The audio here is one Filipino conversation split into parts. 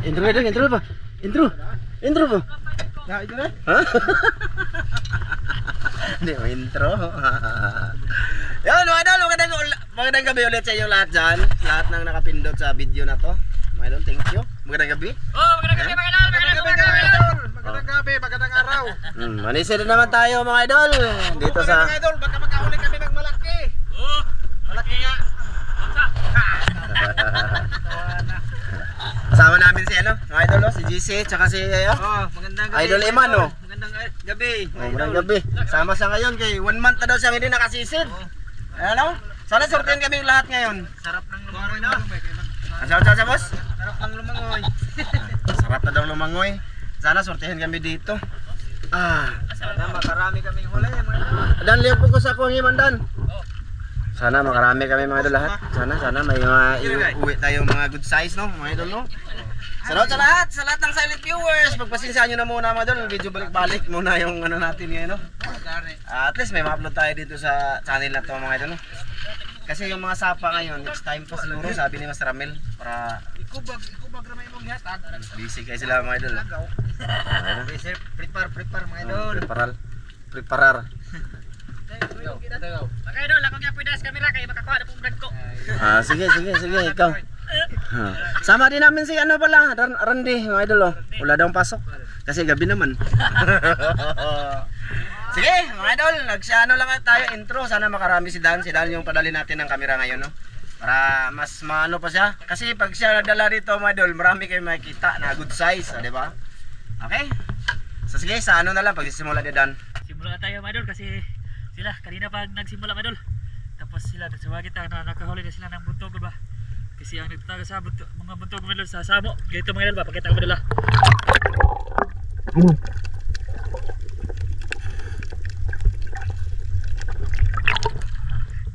Intro dong, intro pa. Intro pa. Ya, itu na. Ha? Hindi mo intro. Yun, mga idol, magandang gabi ulit sa inyo lahat dyan. Lahat ng nakapindot sa video na to. Mga idol, thank you. Magandang gabi. Oh, magandang gabi, mga idol. Magandang gabi, magandang araw. Manisa na naman tayo mga idol. Dito sa... Mga idol, baka makahuli kami ng malaki. Oh, malaki nga. Kasama namin si ano, mga idol, si GC, tsaka si Magandang gabi. Idol Iman, oh. Magandang gabi. Magandang gabi. Sama siya ngayon kay 1 month na daw siyang hindi nakasisid. Ano? Sana sortein kami lahat ngayon. Sarap ng lumangoy na. Sa boss? Sarap ng lumangoy. Sarap na daw lumangoy. Sana sortehin kami dito. Sana makarami kaming huli, mga idol. Dan lihat po ko sa akong imandan. Sana makarami kami mga idol lahat. Sana may mga uwi tayo mga good size no, mga idol no. Salamat sa lahat ng silent viewers. Pagpasensyahan nyo na muna mga idol. Video balik-balik muna yung ano natin ngayon no. At least may ma-upload tayo dito sa channel na to mga idol no. Kasi yung mga sapa ngayon, next time pa siguro sabi ni Master Ramel para Ikubag ramay mong hatag. busy kayo sila mga idol. Prepare mga idol. Preparar. Mga idol, ako nga pwede sa camera kaya makakuha na pong brand ko. Sige, ikaw. Sama din namin si ano pala, Randy, mga idol oh. Wala daw pasok kasi gabi naman. Sige, mga idol, ano lang tayo intro. Sana makarami si Dan yung padali natin ng camera ngayon no. Para mas maano pa siya. Kasi pag siya nadala rito mga idol, marami kayo makikita na good size, di ba? Okay? So sige, sa ano na lang pagsisimula ni Dan. Simula na tayo mga idol kasi sila kanina pag nagsimula mga idol. Tapos sila nagsawagit na nakahuli na sila ng buntog ba. Kasi ang nagtataga sa mga buntog mga idol sa Samo. Ganito mga idol ba, pakita ko mga idol.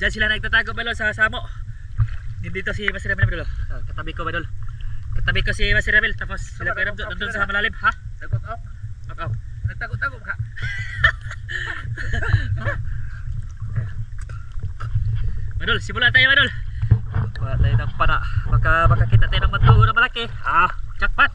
Diyan sila nagtatago mga idol sa Samo. Dito si Master Ramel mga idol. Katabi ko mga idol. Katabi ko si Master Ramel tapos sila pero doon sa malalim ha. Takot. Nagtago-tago ka. Madol, simula tayo madol. Kuha tayo ng pana. Baka kita tayo ng matuho na malaki. Jackpot.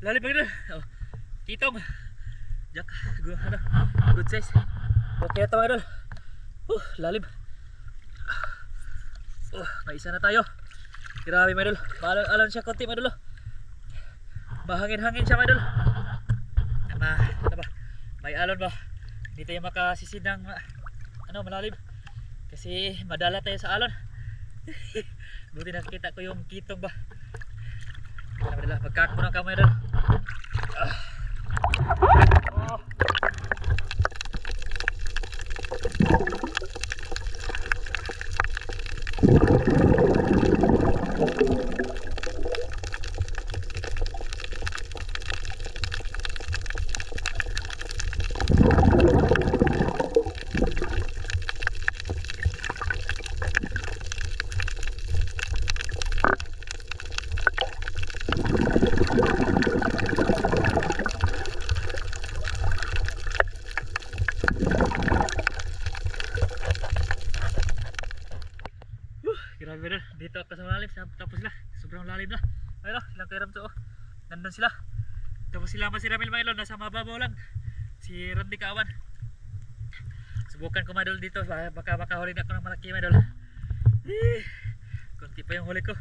Lalim mga idol. Kitong. Jack, good size. Okay ito mga idol. Lalim. May isa na tayo. Grabe mga idol. Alon siya konti mga idol. Mahangin-hangin siya mga idol. Ano ba? May alon ba? Hindi tayo makasisid ng malalim. Kasi madala tayo sa alon. Buti nakikita ko yung kitong ba. Magkak mo ng kamay doon. Grabe na, dito ako sa malalim, tapos sila, sobrang lalim na. Ayun o, ilang kairam to o. Nandun sila. Ito sila si Ramil mga idol, nasa mababaw lang. Si Randy Kawan. Subukan ko mga idol dito, baka makahuli na ako ng malaki mga idol. Kunti pa yung huli ko.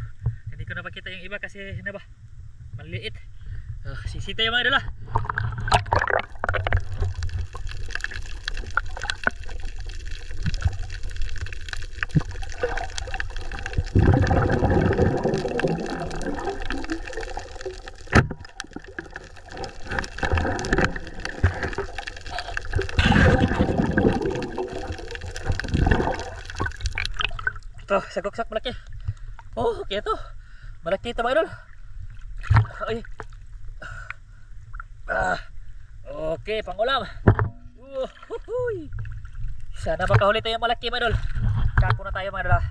Hindi ko napakita yung iba kasi na ba? Maliit. Sisita yung mga idol. Ito, sagok-sak malaki. Oh, okay ito. Malaki ito mga idol. Ay. Okay, pangulam. Uhuy. Sana makahuli tayo yung malaki mga idol. Kako na tayo mga idol.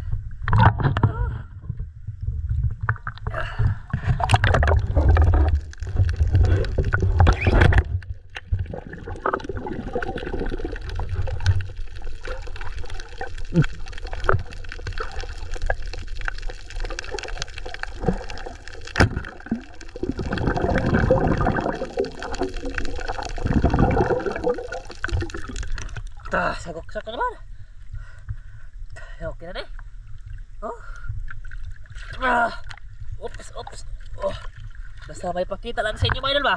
Sagok-sak na naman. Okay na oh. Oops. Oh. Basta may pakita lang sa inyo mga idol ba?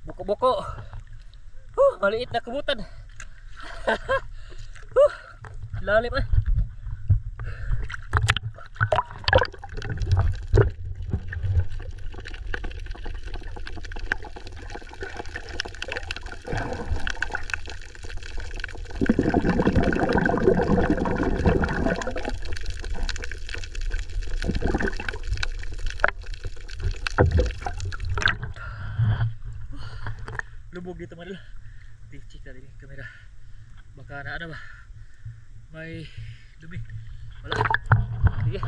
Buko-buko. Maliit na kubutan. Lalim eh. Lubog dito mga idol. Check natin yung camera. Baka na ano ba? May dumi. Wala. Sige.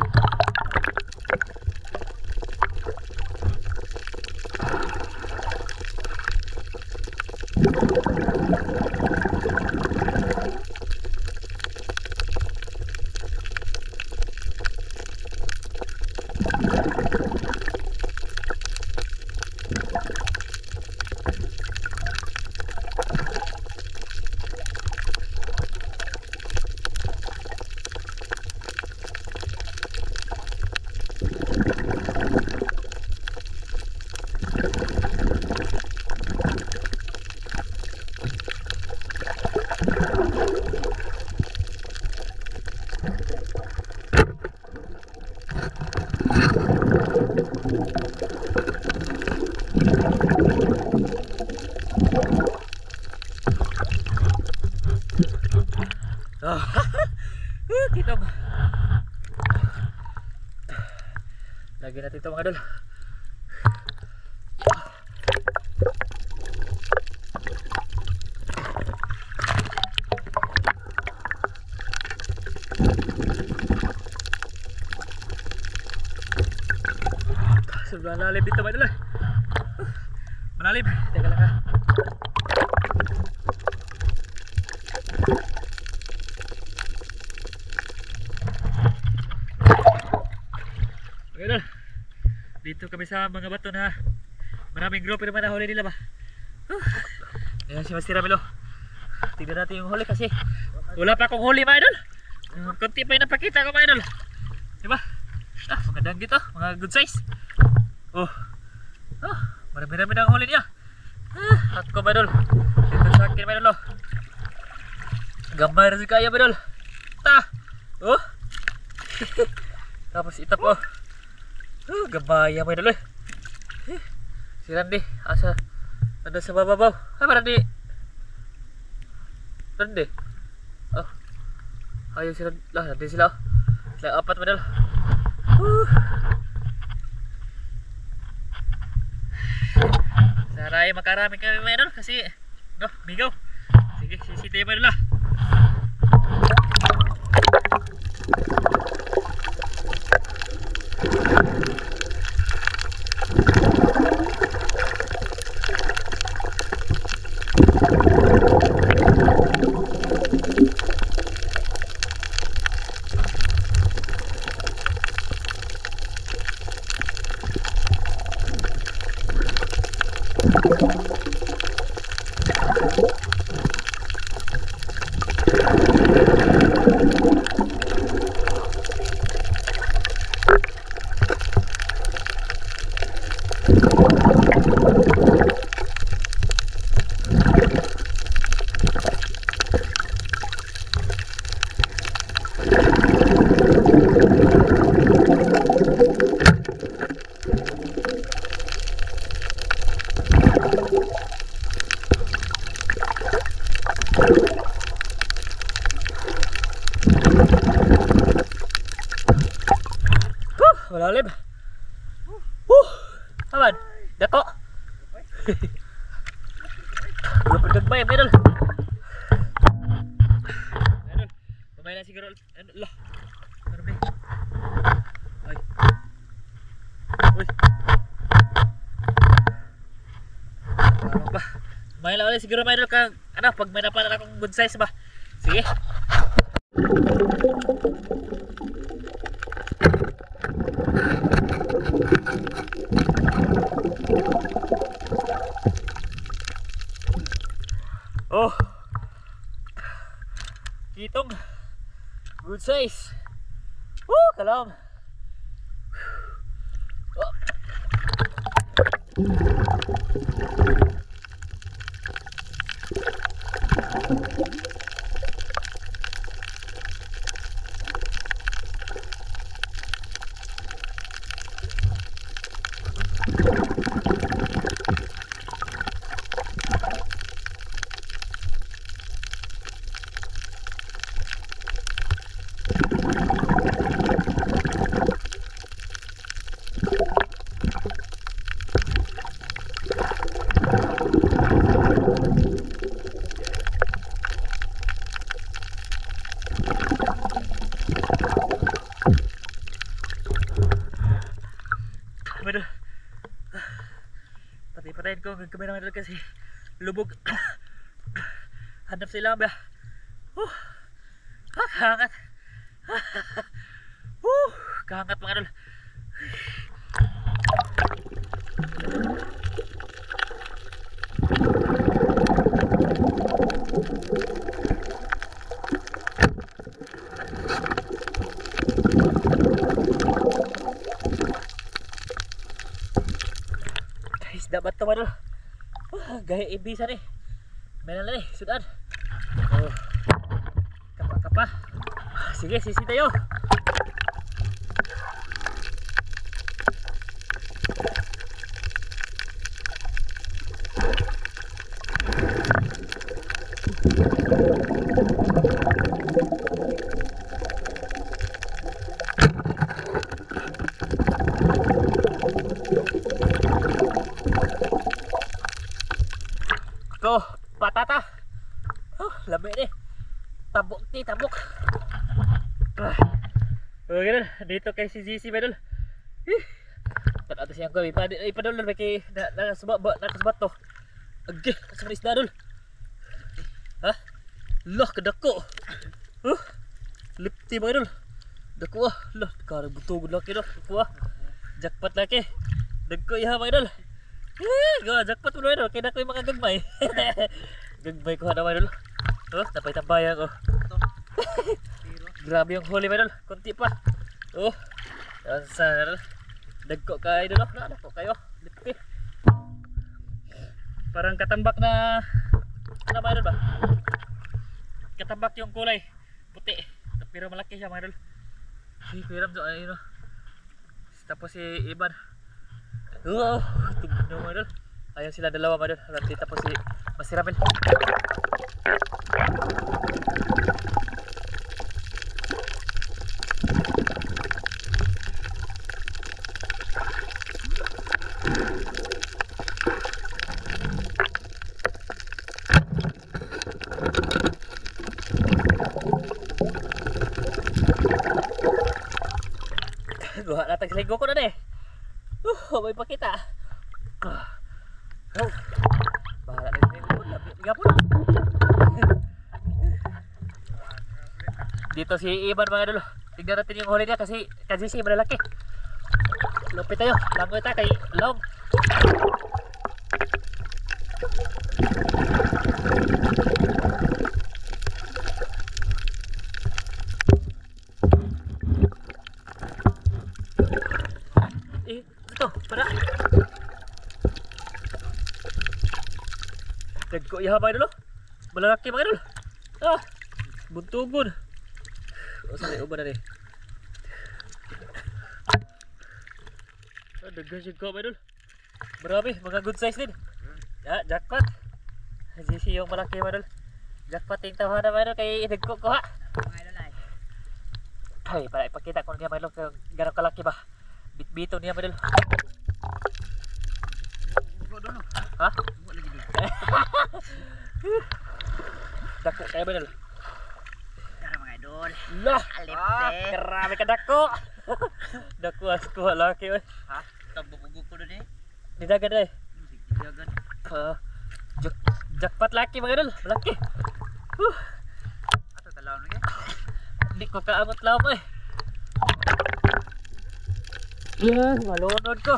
Kitong. Lagi natin ito mga idol. Sobrang lalim dito mga idol. Malalim. Teka lang ha. Idol, dito kami sa mga bato na maraming grupo naman na huli nila ba. Ayan si Master Ramilo. Tignan natin yung huli kasi wala pa akong huli mga idol. Kunti pa yung napakita ko mga idol. Diba? Mga dang dito, mga good size. Oh, Marami-rami na ang huli niya. Ako mga idol. Dito sa akin mga idol. Gamay rin si kaya mga idol. Oh. Tapos itap oh. Gamay mga idol. Si Randy. Asa. Ada sa bababaw. Apa Randy? Randy. Oh. Ayaw sila. Randy sila oh. Sila apat mga idol. Saray makarami kami mga idol kasi bigaw. Sige, sisita yung mga idol. Malalim. Aman, dako. Belum bergembay, medal. Medal, pemain siguro. Lah. Marami. Ay. Uy. Ano ba? Main lang ulit siguro medal kang pag may napalan akong good size ba. Sige. Oh, kitong good size. Kalam. Oh. Aduh. Patayin ko ang kamera mga kasi lubog. Hanap sila ba? Kahangat. Kahangat mga idol. Dapat to mga idol. Gaya ibisa nih. Meron na nih, sudan. Kapa. Sige, sisi tayo. Patata. Lamig nih. Tabok. Ganun, dito kay si GC ba dul? Atas yang ko ipadol na kay nakasbat to. Agi, sa isda dul. Ha? Lah kadako. Lipti ba dul? Dako lah, karang butog laki do. Dako jackpot laki. Dagko iha ba dul? Jackpot mo dul kay dako yung mga gagmay. Gagmay ko hana ba dul? Tapay-tapay ako. Grabe yung huli ba dul? Kunti pa. Sana dagko kayo dul. Dagko kayo. Lipti. Parang katambak na ano ba idol ba? Katambak yung kulay puti. Pero malaki siya mga idol. Ay, piram to ayun no. Tapos si Iban. Oh, tignan mo idol. Ayun sila dalawa mga idol. Tapos si Master Ramil. Gua datang selingkuh ko na deh. May pakita. Oh. Bahala na selingkuh. Liga po na. Dito si Iban mga idol. Tignan natin yung huli niya kasi si malalaki. Lupit tayo. Langoy tayo kay Long. Ito, para. Dagko iha mga idol. Malalaki mga idol. Ah, buntugon. O sali uban na ni. Daghan siya ko mga idol. Marami, mga good size din. Ya, jackpot. Sisi yung malaki mga idol. Jackpot yung tawa na mga idol kay dagko ko ha. Mga idol ay. Ay, para ipakita ko niya mga idol kung gano'ng kalaki ba. Bit-bito niya mga idol. Ha? Dako kayo ba idol? Tara mga idol. Lah! Alipte. Karami ka dako! Dako as ko laki oy. Ha? Tambubugo ko doon eh. Didagan ay. Didagan. Jackpot laki mga idol, malaki. Ato talaw na Hindi ko kaamot lang mo eh. Yan, malunod ko.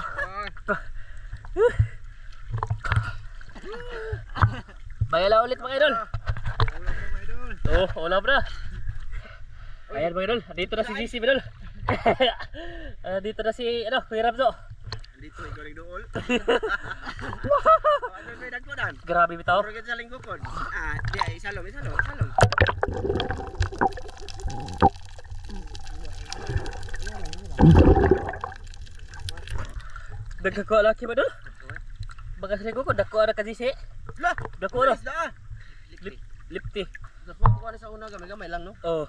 Bayala ulit mga idol. Oh, ulam na. Ayan mga idol, dito na si Sisi mga idol. Dito na si Kuya Ramzo. Dito ikaw ring dool. Ano may dagko dan? Grabe bitaw. Pero sa linggo kon. Di ay salom. Dagko laki mga idol. Mga saligo ko, dako na kasi si. Lah, Dako na. da. Lipti. Dako ko na sa una gamay lang no. Oh.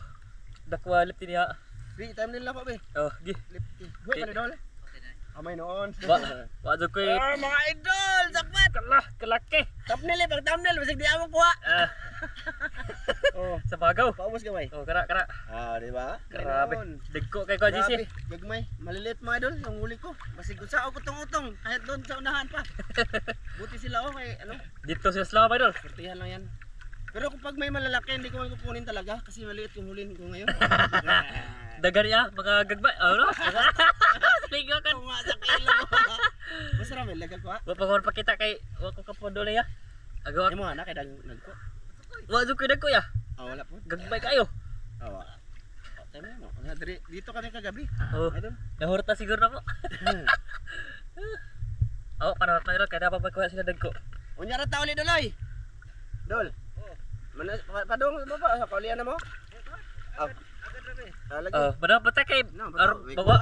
Dako lipti niya. Bi time nila pa be. Oh, gi. Lipti. Go ka na dol. Amay noon. Wa jud ko Mga idol, sakmat. kalaki. Thumbnail pag thumbnail basig di amo kuha. Oh, Sa bagaw. paubos gamay. Oh, kara. Di ba? Grabe. Dagko kay ko Grabe, GC. gagmay. Maliliit mga idol, yung huli ko. Basig kung sa ako utong-utong, kahit doon sa unahan pa. Buti sila oh, kay ano, Dito sa Slava idol. kertihan lang yan. Pero kapag may malalaki, hindi ko kukunin talaga kasi maliit yung hulin ko ngayon. Dagan niya, mga gagbay. Ano? Saligo kan. Kung nga sa kilo. Basta ramen, lagag ko ha. Wa pa ko pakita kay wa ko kapondo na ya. Agaw. Yung mga anak, kaya nagko. Wa jud ko dagko ya. Wala po. Gagbay kayo. Awa. Tayo mo. Dito kami kagabi. Oh. Idol. Nahurta siguro na po. Oh, panahon pa kaya dapat magkuha sila dagko. Unya ra ta uli doloy. Dol. Padong baba sa kaulian na mo. Lagi. Mana patay kay No, bawa.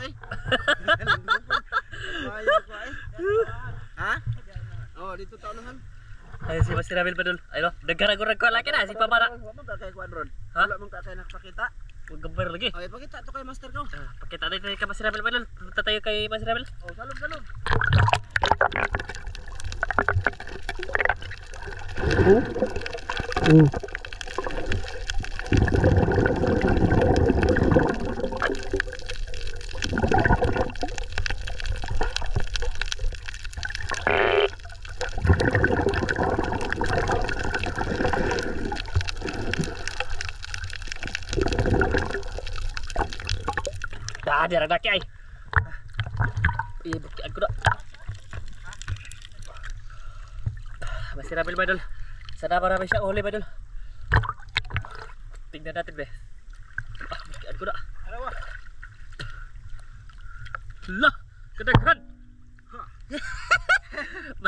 Ha? Oh, dito taunahan. Ay si Master Ramil padul. Ayo, dagara ko laki na si Pamara. Wala mong kakay kwadron. Ha? Wala mong kakay nakakita. Ug gambar lagi. Okay, pakita to kay master ko. Pakita natin kay Master Ramil padul. Punta tayo kay Master Ramil. Oh, salom. Dia ada laki ai. Bukti aku dah. Masih Ramil badul. Sana marami siya uli badul. Tingnan natin be. Bukti aku dah. Lah, kedaghan.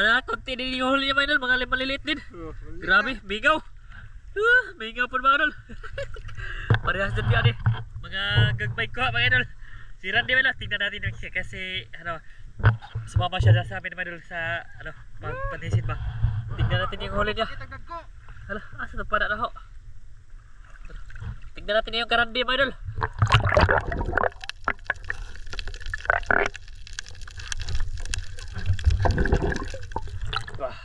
Mga konti din yung huli niya mga idol, mga maliliit din. Grabe, mingaw. Mingaw po mga idol. Parehas din yan eh. Mga gagbay ko mga idol. Si Randy mga idol, tingnan natin yung kasi ano, sumama siya sa amin mga idol sa ano, panisid ba. Tingnan natin yung huli niya. Hala, asa na para na ho. Tingnan natin yung karandi mga idol. Wah,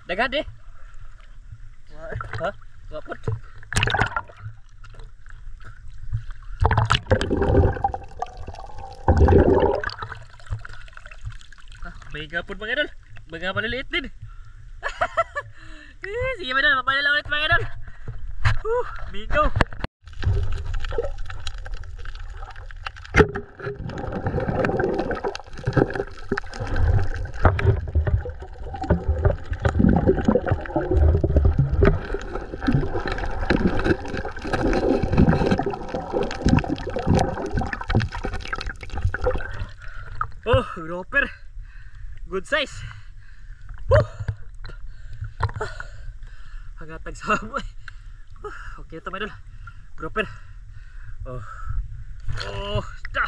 daghan deh. Hah? Wapot. May gapon mga idol. Mga maliliit din. Sige mga idol, mamaya lang ulit mga idol. Bingo. Oh, grouper. Good size. Hangatag sa mo eh. Okay ito mga idol. Grouper. Oh. Oh, ta.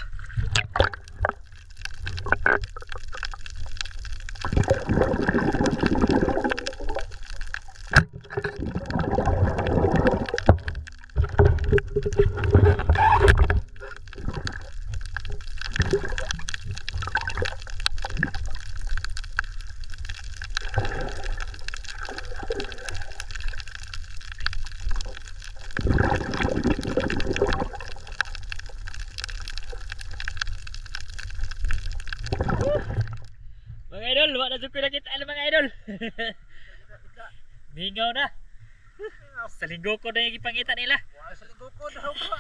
Mga idol, wala na dyan pinakita mga idol. Mingaw na. Sa linggo ko na yung ipangita nila. Sa linggo ko daw ko.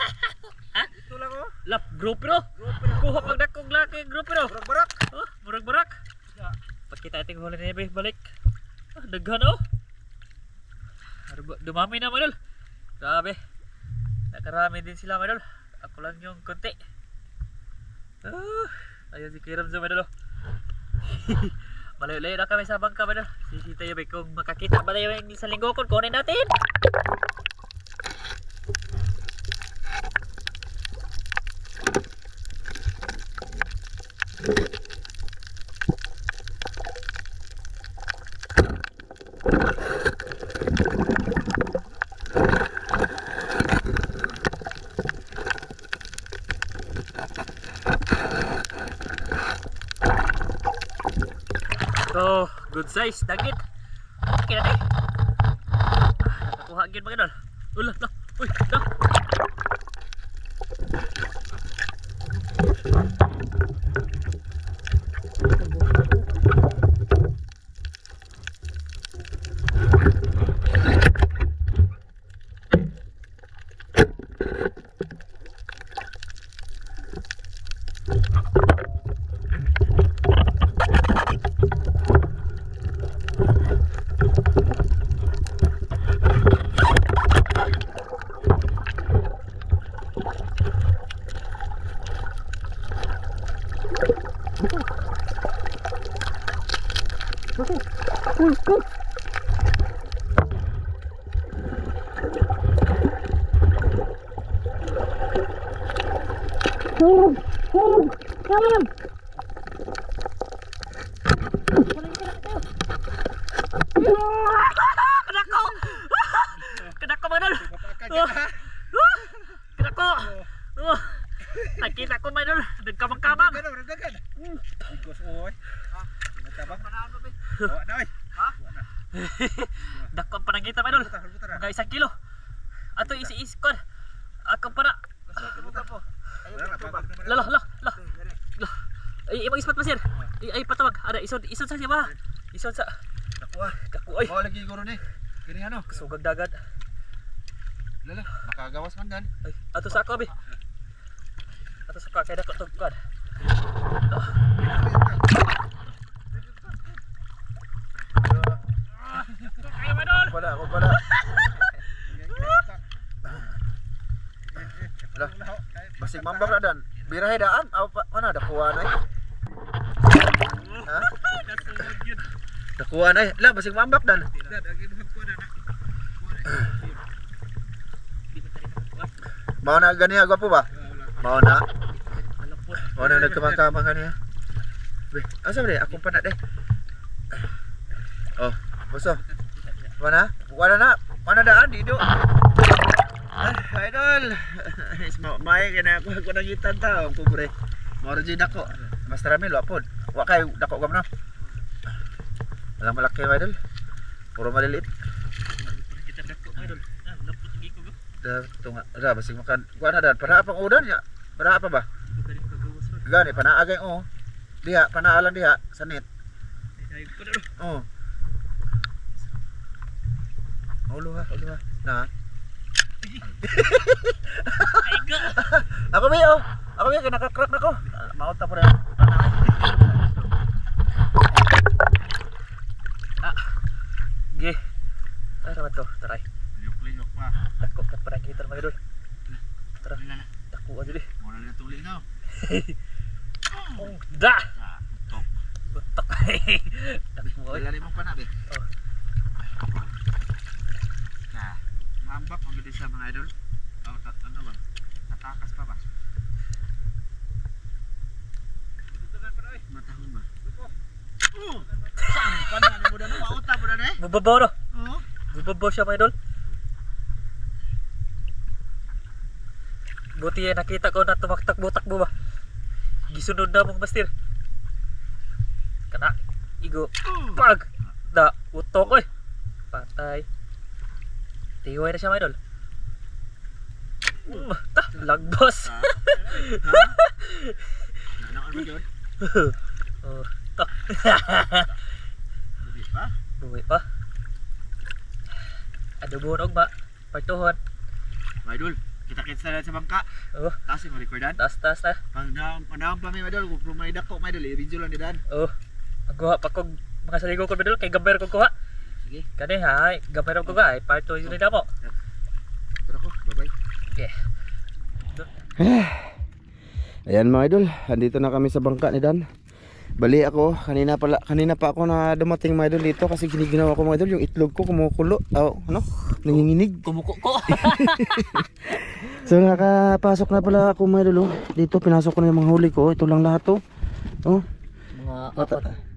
Ha? Ito lang oh. Lap, grupero. Kuha pag dakong laki, grupero. Barak-barak. Oh, murag-barak. Pakita natin huli na yung balik. Daghan oh. Dumami na mga idol. Grabe. Nakarami din sila mga idol. Ako lang yung konti. Ayun si Kiram sa mga idol. Malayo-layo na kami sa bangka ba na? Sisita yun kung makakita ba na yung sa linggo ko, kunin natin! So, good size, dagit. Okay na tayo. Nakakuha agad mga idol. Ulah, lah. Uy, lah. Kedako! Kedako mga idol! Kedako! Nakita ko mga idol, nagkamang-kamang. Igos oy. Tabang panahon ba? Oh, dai. Ha? Dako ang panangita mga idol. Mga 1 kilo. Ato isi-iskon. Akong para. Lah. Ay, ibang ispat pa sir. Ay, patawag. Ada isod sa siya ba? Isod sa. Kaku ay. Oh, lagi guro ni. Kini ano? Kasugag dagat. Lala, makagawas man gan. Ay, ato sa ako abi. Ato sa kaya dako tugkad. Ay, madol. Ako pala. Lah, basig mambak na dan. Birahe daan, apa mana ada kuan ay? Ha? Kasugag yun. Dakuan ay. La basig mambak dan. Dad, agi mo ko na. Mao na gani gwapo ba? Mao na. Mao na nagkamang-kamang kaniya. Be, asa ba akong pana de. Oh, boso. Wala na daan dito. Idol. May kena ako nagitan ta, pobre. Mao jud ako. Mas rami lo apod. Wa kay dako gam na. Walang malaki idol. Puro maliliit. Kita dako idol. Lapot lagi ko. Tunga, ra basig makan. Kuan na dan para pang udan ya. Para apa ba? Gani panaagay oh. Diha panaalan diha sanit. Oh. Uluha. Na. Ako ba oh. Ako ba kinaka-crack na ko. Mauta pa rin. Ge. Tara ba to? Taray. Liok pa. Dako ka pa kita mga idol. Tara. na. Dako aja deh. Mo na tuloy na. Da. Tok. Tok. Dako mo. Lari mo pa na be. Oh. Nah, mambak mo gid siya mga idol. Ano ba? Tatakas pa ba? Matahon ba? Saan? Paano mo na mauta pa na eh? Bubabaw no. Oo. Bubabaw siya mga idol. Buti yan nakita ko na tumaktak-takbo ba. Gisunod na mong master. Kana igo pag da utok oy. Patay. Tiway na siya mga idol. Lagbos. Nanaan mo yun? Oh, to. Bubi pa? Buwi pa. Adobo og ba? Partuhon. Mga idol, kita-kita na sa bangka. Oh, Taas yung recordan. tas. Pag naam pa may idol, kung may dako mga idol, i-video lang din. Oh. Agwa pa kog mga saligo ko bidol kay gamber ko kuha. Sige, Kani ha, gamber ko ga ay parto yun na mo. tara ko, bye-bye. Okay. Ayan mga idol, andito na kami sa bangka ni Dan. Bali ako, kanina pa ako na dumating mga idol dito kasi giniginawa ko mga idol yung itlog ko kumukulo. Oh, ano? Nanginginig. Kumuko ko. So nakapasok na pala ako mga idol. Dito pinasok ko na yung mga huli ko. Ito lang lahat to. Oh, Mga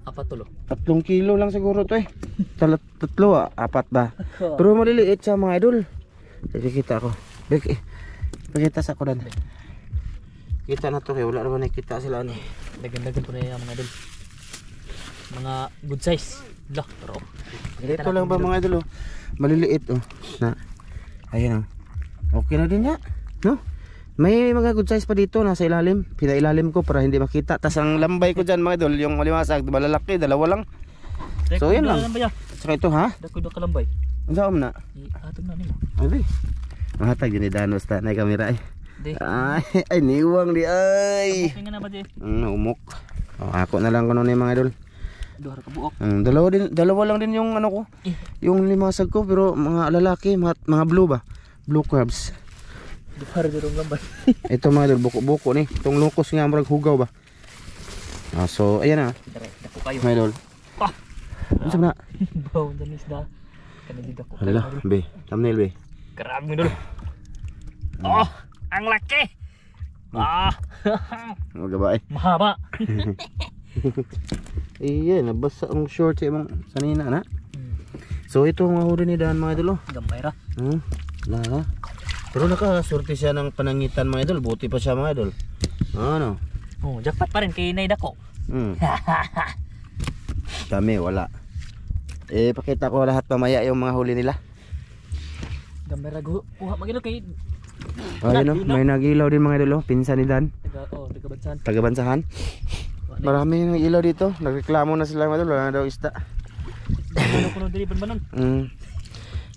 apat tulo. 3 kilo lang siguro to eh. Tatlo, 4 ba? Pero maliliit siya mga idol. Kita ako. Pakita sa ako Dan. Kita na to kaya wala naman nakita sila ano. Dagan-dagan po na yung mga idol. Mga good size. Lah, pero Dito lang ba mga idol oh. Maliliit oh. Na. Ayan oh. Okay na din ya. No? May mga good size pa dito nasa ilalim. Pinailalim ko para hindi makita. Tas ang lambay ko diyan mga idol, yung malimasag, malalaki, dalawa lang. So yan lang. Saka ito ha. Dako ka lambay. Ang saom na. Atong na nimo. Abi. Mahatag yun ni Danos ta na kamera eh. Di. Ay niwang di ay. Tingnan na ba di? Umok. Oh, ako na lang kuno ni mga idol. Duha ka buok. Dalawa lang din yung ano ko. Yung limasag ko pero mga lalaki, mga blue ba? Blue crabs. Duha ra dirong lambay. Ito mga idol, buko-buko ni. Itong lukos nga murag hugaw ba. So ayan na. Dako kayo. Mga idol. Pa. Ano na? Baw danis da. Kana di dako. Hala, be. Thumbnail be. Grabe dulu. Oh, ang laki. Ah. Mga ba eh. Mahaba. Iya, nabasa ang short sa imong sanina na. So ito ang huli ni Dan mga idol. Gamay ra. Wala. Pero nakasurti siya ng panangitan mga idol. Buti pa siya mga idol. Ano? Oh, jackpot pa rin kay Nay dako. Kami wala. Pakita ko lahat mamaya yung mga huli nila. Gamay ra kuha magino kay Ayun oh, may nagilaw din mga idol. Pinsan ni Dan. taga bansan. Taga-bansahan. Marami nang ilaw dito. Nagreklamo na sila mga idol. Wala na daw isda. Ano kuno diri banon?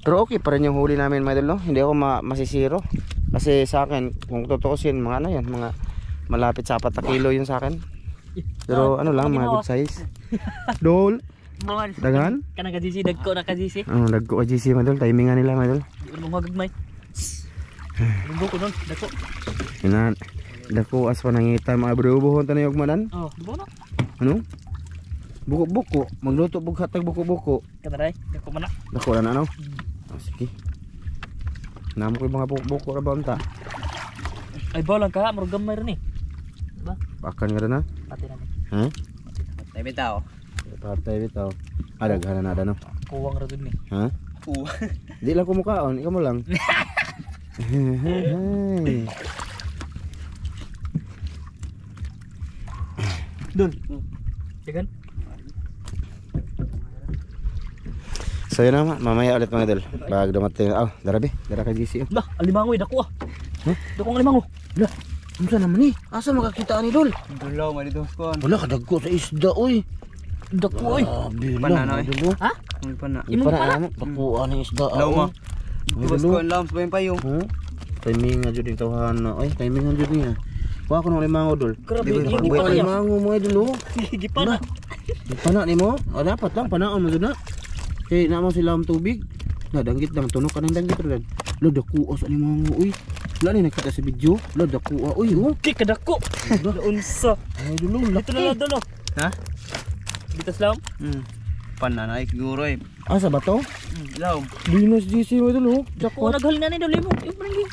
Pero okay pa rin yung huli namin mga idol no? Hindi ako masisiro. Kasi sa akin, kung tutuusin, mga ano yan, mga malapit sa 4 kilo yun sa akin. Pero ano lang, mga good size. Dol. Dagan? Kanang ka-GC, dagko na ka-GC. Dagko ka GC mga idol. Timingan nila mga idol. Di ko mo magagmay. Lunggo ko nun, dagko. Dako as panangitan mga bro. Buhon tanay og manan. Oh, di ba na? Ano? Buko-buko, magluto bug hatag buko-buko. Kanaray, dako man na. Dako na ano? Oh, sige. Namo ko yung mga buko-buko ka ba unta? Ay baw lang ka, murag gamay rin eh. Pakan nga na. Pati na ni. Ha? Tayo bitaw. Patay bitaw. Daghan na ada no. Kuwang ra gud ni. Ha? Oo. Di lang ko mukhaon, ikaw mo lang. Dun. Dagan. So yun naman, mamaya ulit mga idol. Pag dumating, darabi, dara kay GC. Lah, alimango dako ah. Huh? Dako ang alimango. Lah, unsa naman ni? Asa makakita ni Dol? Dulaw mali dos kon. Wala kadagko sa isda oy. Dako oy. Panana, oy. Dulo. Ha? Ang pana. Imong Ipana mo, dakuan ng isda. Law mo. Ay, Dos dulo. kon lams ba yung payong. Ha? Timing nga jud yung tawhana. Ay, timing nga jud niya. Kuha ko ng limango Dol. Grabe, Di ba, yung Buhay gipana. limango mo ay dulo. Gipana. Pana ni mo? Dapat lang panaan mo dun na. Kay na mo sila ang tubig. Danggit lang tunok ka ng danggit ron. Lo dakuha sa limango uy. Wala ni nakita sa video. Lo dakuha uy oh. Di kadako. Unsa? Ay dulo Dito na lang dulo. Ha? Dito slam. Panana ay siguro eh. Asa ba to? Law. Dinos GC mo dulo. Dako naghali na ni dali mo. Yung pring.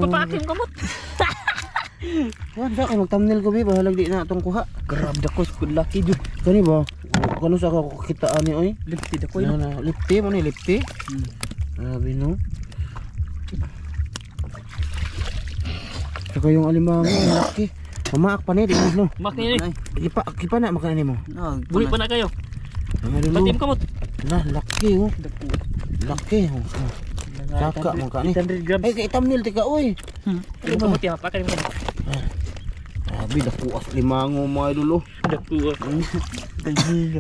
Papakim kamot. Wala ka mag-thumbnail ko, babe. Bahalag di na itong kuha. Grabe dako, good lucky jud. Kani ba? Kano sa ako kitaan ni, oy? Lipti dako yun. Lipti mo ni, lipti? Grabe, no? Saka yung alimango, laki. Mamaak pa ni, di mo, no? Mak ni. Kipa na, makanin mo. Buli pa na kayo. Ang dulo. Patim kamot. Na, laki, oh. Laki, oh. Saka, mga kani. 800 grams. Ay, kay thumbnail, tika, oy. Ano ba mo tiya? Pakai mo. Grabe, dakuas limango, mga idol, oh. Dako.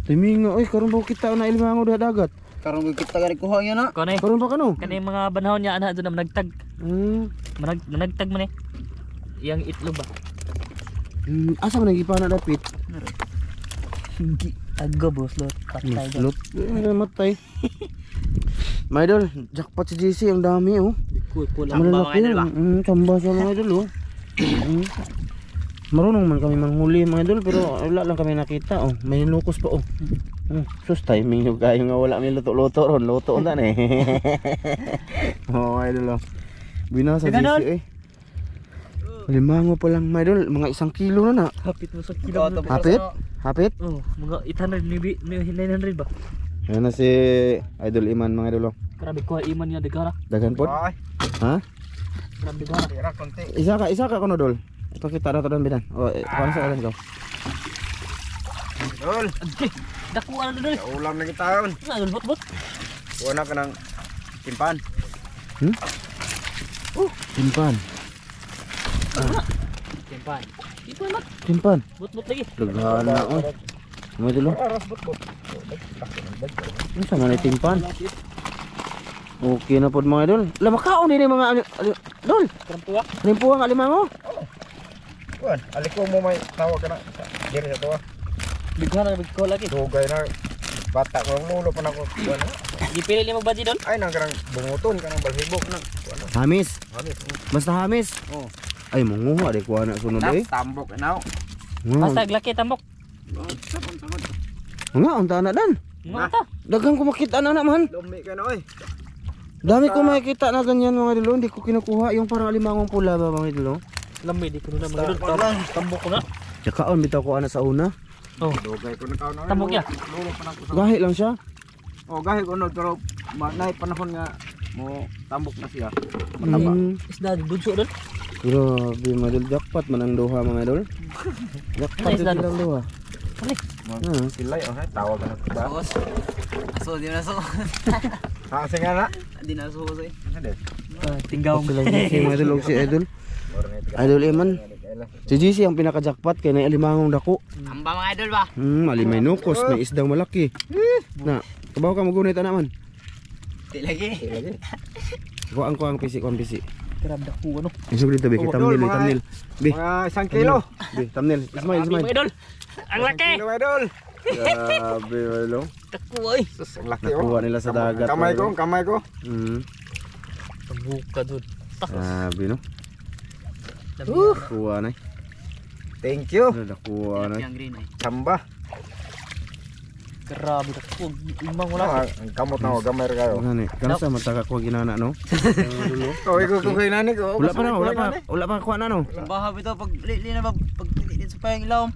Timinga, oy, karon ba kita na limango diha dagat? Karong kita gani kuha niya na. Kanay. Karon ba kano? Kanay mga banahon niya ana doon nagtag. Managtag man eh. Yang itlog ba? Asa man nagipana dapit? Hindi. Aga boss lot. Patay. Slot. Matay. My idol, jackpot si JC, ang dami, oh. Kuy-kuy lang. Tamba, mga idol ba? Tamba siya, mga idol, oh. Marunong man kami manghuli, mga idol, pero wala lang kami nakita, oh. May lukos pa, oh. Sus, timing yung kayo nga wala may luto-luto ron. Luto na eh. Oh, mga idol, oh. Binasa Ganon. JC, eh. Limango pa lang, mga idol. Mga 1 kilo na na. Hapit mo sa kilo. Hapit? Hapit? Oh, mga 800 maybe 900 ba? Yan na si Idol Iman, mga idol, oh. Grabe ko iman niya degara. Dagan po? Ay, Ha? Grabe degara. tira konti. Isa ka kuno dol. Ipakita na to dan bidan. O, paano sa akin ko? Dol. Okay. Dako ano dul. Ulam na kita. Sa dul bot. Wala ka ng timpan. Timpan. Tempan. Ito mat. Timpan. Bot lagi. Dagana oh. Mo dulu. Aras bot. Ano sa man timpan? Okay na pod mga idol. La makaon ni mga dol. Karamtua. Limpuang alimango. Kuan, aliko mo may tawag ka na. Diri sa tuwa. Degara ko lagi. Dugay na bata ko lulo pa na ko. Kuan. Gipili ni magbaji dol. Ay nang karang bunguton kanang balhibok nang. Kuan. Hamis. Hamis. Basta hamis. Oh. Ay munguha de kuha na sunod eh. Tambok na. Basta laki tambok. Nga unta na dan. Nga ta. Daghang ko makita na man. Lumi ka na oy. Dami ko makita na ganyan mga idol. Hindi ko kinukuha yung parang alimangong pula ba mga idol. Lami di ko na mga dol. Basta lang. Tambok ko na. Tsakaon bitaw ko ana sa una. Oh. Dugay ko na kaon na. Tambok ya. Lulo pa na ko sa. Gahi lang siya. Oh, gahi ko no pero nay panahon nga mo tambok na siya. Mataba. Isda bunso dol. Grabe mga idol, jackpot man ang duha mga idol. Jackpot Ano isda ang duha. Silay oh, tawag na ba? Boss. Aso, di na so. Ha, singa na. Di na so, boss. Tinggaw. Sila si mga idol, si idol. Idol Eman. Si GC ang pinaka-jackpot kay na alimangong dako. Tamba mga idol ba? Mali may nukos, may isdang malaki. Na, kabaw ka magunit na naman. Di lagi. Kuhaan ko ang pisi, kuhaan pisi. Grabe dako ano. Isog dito, be, thumbnail, be, thumbnail. Be, Mga 1 kilo. be, thumbnail. Ismail, Mga Ismail. idol. Ang laki. Kilo idol. Grabe, idol. Dako ay. Sus, ang laki oh. Nakuha nila sa dagat. Kamay mga ko, idol. kamay ko. Buka dul. Grabe, no? Lami. Kuha na. Thank you. Nakuha na. Yang green ay. Samba. Grabe ka. Huwag imang wala. Ang kamot na gamay kayo. Gani, kanasa mataka ko ginana no. Oh, iko ko kay nani ko. Wala pa kuha na no. Bahab ito pag li na ba pag lilit sa payang ilawom.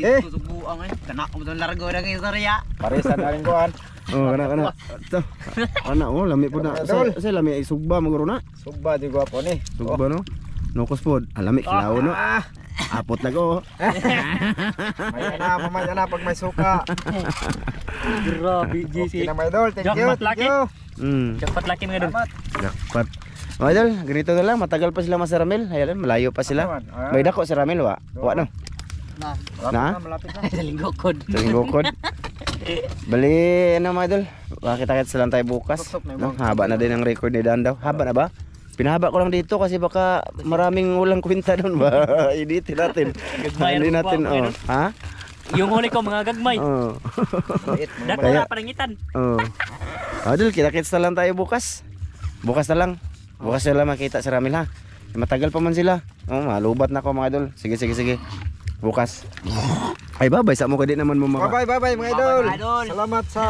Eh. Dito subuang eh. Kana ko tong largo na kay Sarya. Parisan na rin kuan. Oh, kana. To. Ana oh, lami po na. Sa lami ay sugba maguro na. Sugba di gwapo ni. Sugba no. Nokos pod. Alami kilaw no. Apot na ko. Mamaya na pag may suka. Grabe, Okay GC. na mga idol, thank you. Jackpot Thank laki. you. Jackpot laki mga idol. Jackpot. Oh, idol, ganito na lang. Matagal pa sila sa Ramil. Ayan, malayo pa sila. May dako sa Ramil, wa? Wa no? Na? Malapit na. Sa linggo kod. Sa Linggokod. Bali, ano mga idol? Makita-kita lang tayo bukas. No? Haba na din ang record ni Dan daw. Haba na ba? Pinahaba ko lang dito kasi baka maraming walang kwenta doon ba? Editin natin. Hindi natin, oh. Ha? Yung huli ko mga gagmay. Oh. Dako Kaya- na parangitan. Oh. Idol, kita-kits na lang tayo bukas. Bukas na lang. Bukas na lang makita si Ramil ha. Matagal pa man sila. Oh, malubat na ako mga idol. Sige. Bukas. Ay, babay sa mo ka din naman mo maka. Bye-bye mga idol. Bye-bye, idol. Salamat sa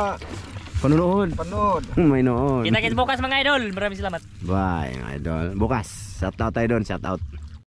Panonood. panood. May noon. Kita-kits bukas mga idol. Maraming salamat. Bye mga idol. Bukas. Shout out tayo doon. Shout out.